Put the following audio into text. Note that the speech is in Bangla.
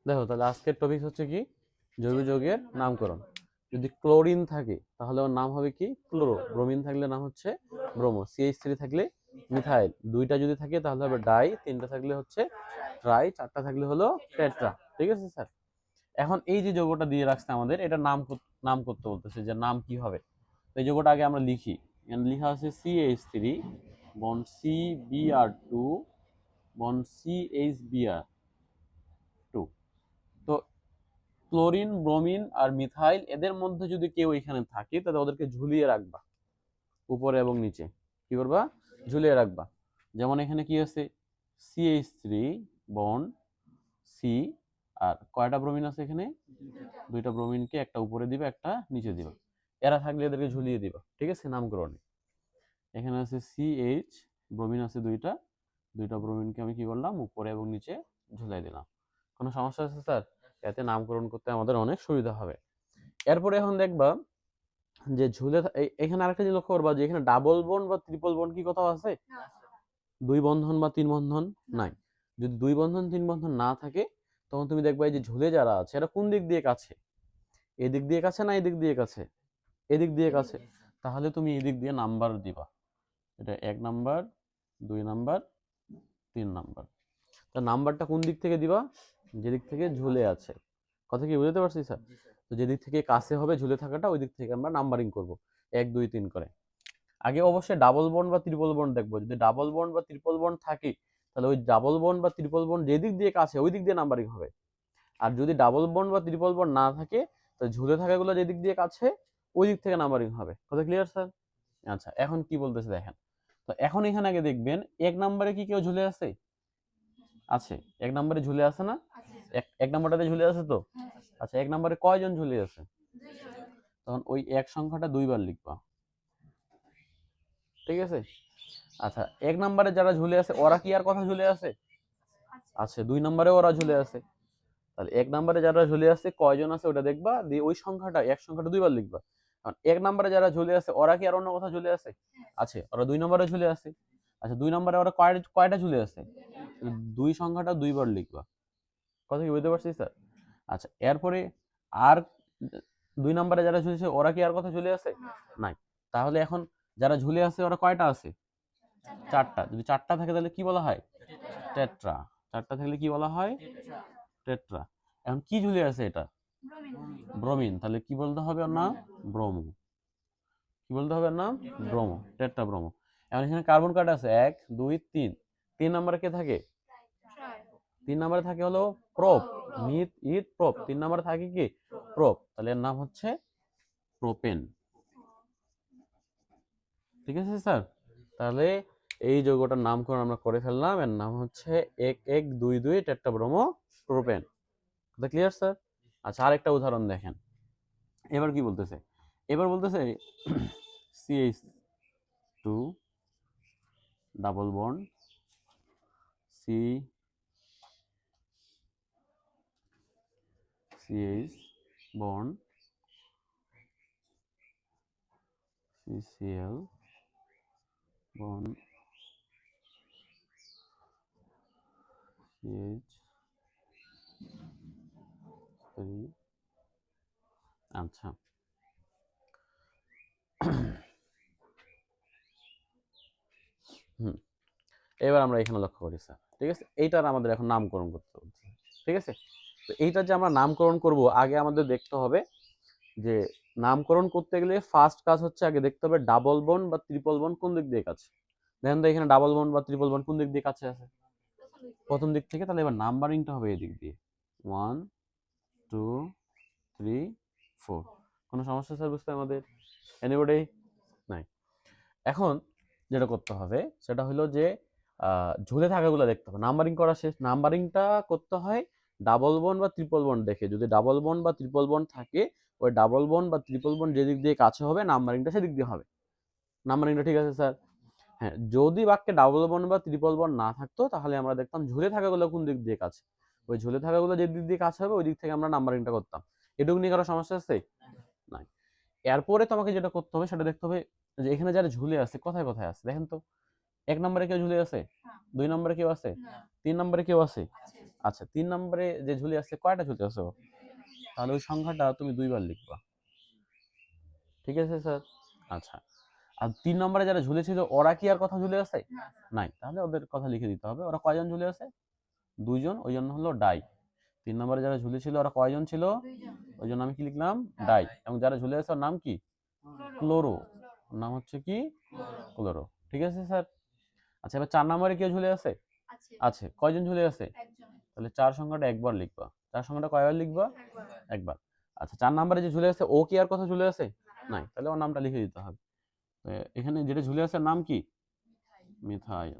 দেখো তাহলে আজকের টপিক হচ্ছে কি, জৈব যৌগের নামকরণ। যদি ক্লোরিন থাকে তাহলে ওর নাম হবে কি ক্লোরো, ব্রোমিন থাকলে নাম হচ্ছে ব্রোমো, CH3 থাকলে মিথাইল, দুইটা যদি থাকে তাহলে হবে ডাই, তিনটা থাকলে হচ্ছে ট্রাই, চারটা থাকলে হলো টেট্রা। ঠিক আছে স্যার? এখন এই যে যৌগটা দিয়ে রাখছে আমাদের, এটা নাম করতে বলতেছে যে নাম কি হবে। তো এই যৌগটা আগে আমরা লিখি। এখানে লেখা আছে CH3 bond CBr2 bond CHBr2। তো ক্লোরিন, ব্রোমিন আর মিথাইল এদের মধ্যে যদি কেউ এখানে থাকে তাহলে ওদেরকে ঝুলিয়ে রাখবা, উপরে এবং নিচে কি করবা, ঝুলিয়ে রাখবা। যেমন এখানে কি আছে, CH3 বন্ড সি, আর কয়টা ব্রোমিন আছে এখানে, দুইটা ব্রোমিনকে একটা উপরে দিবে একটা নিচে দিবে, এরা থাকলে এদেরকে ঝুলিয়ে দিবা। ঠিক আছে, নামকরণে এখানে আছে CH, ব্রোমিন আছে দুইটা, দুইটা ব্রোমিনকে আমি কি করলাম উপরে এবং নিচে ঝুলাই দিলাম। কোনো সমস্যা আছে স্যার? এতে নামকরণ করতে আমাদের অনেক সুবিধা হবে। এরপরে এখন দেখবা যে এখানে আরেকটা জিনিস লক্ষ্য করবা যে এখানে ডাবল বন্ড বা ট্রিপল বন্ড কি কোথাও আছে? দুই বন্ধন বা তিন বন্ধন নাই। যদি দুই বন্ধন তিন বন্ধন না থাকে তখন তুমি দেখবা এই যে ঝুলে যারা আছে এরা কোন দিক দিয়ে কাছে, এদিক দিয়ে কাছে না এদিক দিয়ে কাছে, এদিক দিয়ে কাছে, তাহলে তুমি এদিক দিয়ে নাম্বার দিবা। এটা 1 নাম্বার, 2 নাম্বার, 3 নাম্বার। তা নাম্বারটা কোন দিক থেকে দিবা? যেদিক থেকে ঝুলে আছে। কথা কি বুঝতে পারছি স্যার? তো যেদিক থেকে কাছে হবে ঝুলে থাকাটা ওই দিক থেকে আমরা নাম্বারিং করব 1 2 3 করে। আগে অবশ্যই ডাবল বন্ড বা ট্রিপল বন্ড দেখবো। যদি ডাবল বন্ড বা ট্রিপল বন্ড থাকে তাহলে ওই ডাবল বন্ড বা ট্রিপল বন্ড যেদিক দিয়ে কাছে ওই দিক দিয়ে নাম্বারিং হবে। আর যদি ডাবল বন্ড বা ট্রিপল বন্ড না থাকে তাহলে ঝুলে থাকাগুলো যেদিক দিয়ে কাছে ওই দিক থেকে নাম্বারিং হবে। কথা ক্লিয়ার স্যার? আচ্ছা, এখন কি বলতেছে দেখেন। তো এখন এখানে আগে দেখবেন 1 নম্বরে কি কেউ ঝুলে আছে? আছে। 1 নম্বরে ঝুলে আছে না? এক নম্বরটাতে ঝুলে আছে তো? আচ্ছা, 1 নম্বরে কয়জন ঝুলে আছে? তখন ওই 1 সংখ্যাটা দুইবার লিখবা। ঠিক আছে? আচ্ছা, 1 নম্বরে যারা ঝুলে আছে ওরা কি আর কথা ঝুলে আছে? আছে। 2 নম্বরে ওরা ঝুলে আছে। তাহলে 1 নম্বরে যারা ঝুলে আছে কয়জন আছে ওটা দেখবা, দিয়ে ওই সংখ্যাটা 1 সংখ্যাটা দুইবার লিখবা। কারণ 1 নম্বরে যারা ঝুলে আছে ওরা কি আর অন্য কোথাও ঝুলে আছে? আছে। ওরা 2 নম্বরে ঝুলে আছে। আচ্ছা, 2 নম্বরে ওরা কয়টা ঝুলে আছে? 2 সংখ্যাটা দুইবার লিখবা। কথা কি বুঝতে পারছিস স্যার? আচ্ছা, এরপরে আর 2 নম্বরে যারা ঝুলেছে ওরা কি আর কথা ঝুলে আছে? নাই। তাহলে এখন যারা ঝুলে আছে ওরা কয়টা আছে? 4টা। যদি 4টা থাকে তাহলে কি বলা হয়? টেট্রা। 4টা থাকলে কি বলা হয়? টেট্রা। এখন কি ঝুলে আছে এটা? ব্রোমিন। তাহলে কি বলতে হবে ওর নাম? ব্রোমো। কি বলতে হবে ওর নাম? Bromo, tetra bromo. এখন এখানে কার্বন কয়টা আছে? 1 2 3। 3 নম্বরে কে থাকে? 3 নম্বরে থাকে হলো প্রোপ, মিথ ইথ প্রোপ। 3 নম্বরে থাকে কি? প্রোপ। তাহলে এর নাম হচ্ছে প্রোপেন। ঠিক আছে স্যার? তাহলে এই যৌগটার নামকরণ আমরা করে ফেললাম, এর নাম হচ্ছে 1 1 2 2 টেট্রাব্রোমো প্রোপেন। কথা ক্লিয়ার স্যার? আচ্ছা, আরেকটা উদাহরণ দেখেন। এবার কি বলতেছে? এবার বলতেছে CH2 double bond CH bond CCl bond CH3। আচ্ছা, এবার আমরা এখানে লক্ষ্য করি স্যার। ঠিক আছে, এইটার আমাদের এখন নামকরণ করতে হচ্ছে। ঠিক আছে, তো এইটার যে আমরা নামকরণ করব আগে আমাদের দেখতে হবে যে নামকরণ করতে গেলে ফার্স্ট কাজ হচ্ছে আগে দেখতে হবে ডাবল বন্ড বা ট্রিপল বন্ড কোন দিক দিয়ে কাছে। দেখেন তো এখানে ডাবল বন্ড বা ট্রিপল বন্ড কোন দিক দিয়ে কাছে আছে? প্রথম দিক থেকে। তাহলে এবার নাম্বারিংটা হবে এই দিক দিয়ে 1 2 3 4। কোনো সমস্যা স্যার বুঝতে আমাদের? এনিবডি? নাই। এখন যেটা করতে হবে সেটা হলো যে ঝুলে থাকাগুলো দেখতে হবে। নাম্বারিং করা শেষ। নাম্বারিংটা করতে হয় ডাবল বন্ড বা ট্রিপল বন্ড দেখে। যদি ডাবল বন্ড বা ট্রিপল বন্ড থাকে ওই ডাবল বন্ড বা ট্রিপল বন্ড যেদিক দিয়ে কাছে হবে নাম্বারিংটা সেদিক দিয়ে হবে। নাম্বারিংটা ঠিক আছে স্যার? হ্যাঁ, যদি বাক্যে ডাবল বন্ড বা ট্রিপল বন্ড না থাকতো তাহলে আমরা দেখতাম ঝুলে থাকাগুলো কোন দিক দিয়ে কাছে, ওই ঝুলে থাকাগুলো যে দিক দিয়ে কাছে হবে ওই দিক থেকে আমরা নাম্বারিংটা করতাম। এটুকু নিয়ে কারো সমস্যা আছে? নাই। এরপরে তোমাকে যেটা করতে হবে সেটা দেখতে হবে যে এখানে যারা ঝুলে আছে কোথায় কোথায় আছে। দেখেন তো 1 নম্বরে কেউ ঝুলে আছে? 2 নম্বরে কেউ আছে? 3 নম্বরে কেউ আছে? আচ্ছা 3 নম্বরে যে ঝুলে আছে কয়টা ঝুলে আছে ও? তাহলে ওই সংখ্যাটা তুমি 2বার লিখবা। ঠিক আছে স্যার? আচ্ছা। আর 3 নম্বরে যারা ঝুলেছিল ওরা কি আর কথা ঝুলে আছে? নাই। তাহলে ওদের কথা লিখে দিতে হবে। ওরা কয়জন ঝুলে আছে? 2 জন। ওই জন্য হলো ডাই। 3 নম্বরে যারা ঝুলেছিল ওরা কয়জন ছিল? ওই জন্য আমি কি লিখলাম? ডাই। এবং যারা ঝুলে আছে ওর নাম কি? ক্লোরো। ওর নাম হচ্ছে কি? ক্লোরো। ঠিক আছে স্যার? আচ্ছা এবার 4 নম্বরে কেউ ঝুলে আছে? আছে। কয়জন ঝুলে আছে? তাহলে 4 সংখ্যাটা একবার লিখবা। 4 সংখ্যাটা কয়বার লিখবা? একবার। আচ্ছা 4 নম্বরে যে ঝুলে আছে ও কি আর কথা ঝুলে আছে? নাই। তাহলে ওর নামটা লিখে দিতে হবে। এখানে যেটা ঝুলে আছে নাম কি? মিথাইল।